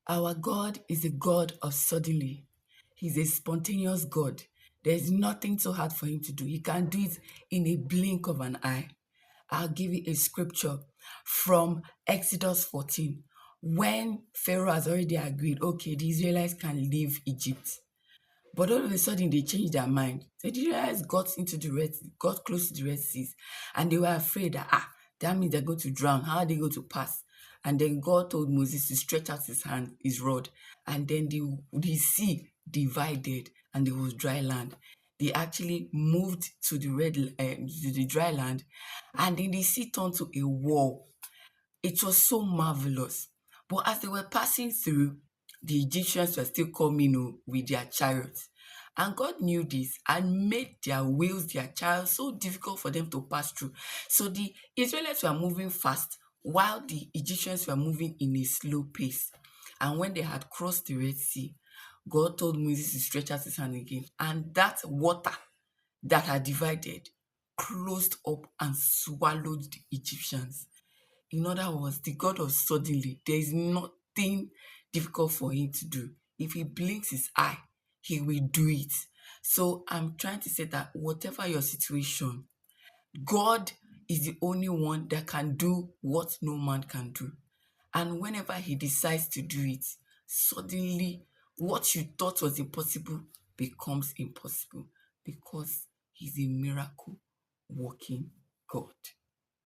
Our God is a God of suddenly. He's a spontaneous God. There's nothing so hard for him to do. He can do it in a blink of an eye. I'll give you a scripture from Exodus 14. When Pharaoh has already agreed, okay, the Israelites can leave Egypt. But all of a sudden they changed their mind. So the Israelites got close to the Red Sea, and they were afraid that that means they're going to drown. How are they going to pass? And then God told Moses to stretch out his hand, his rod, and then the sea divided and there was dry land. They actually moved to the dry land, and then the sea turned to a wall. It was so marvelous. But as they were passing through, the Egyptians were still coming with their chariots. And God knew this and made their wheels, their chariots, so difficult for them to pass through. So the Israelites were moving fast while the Egyptians were moving in a slow pace. And when they had crossed the Red Sea, God told Moses to stretch out his hand again. And that water that had divided closed up and swallowed the Egyptians. In other words, the God of suddenly, there is nothing difficult for him to do. If he blinks his eye, he will do it. So I'm trying to say that whatever your situation, God is the only one that can do what no man can do. And whenever he decides to do it, suddenly what you thought was impossible becomes impossible because he's a miracle working God.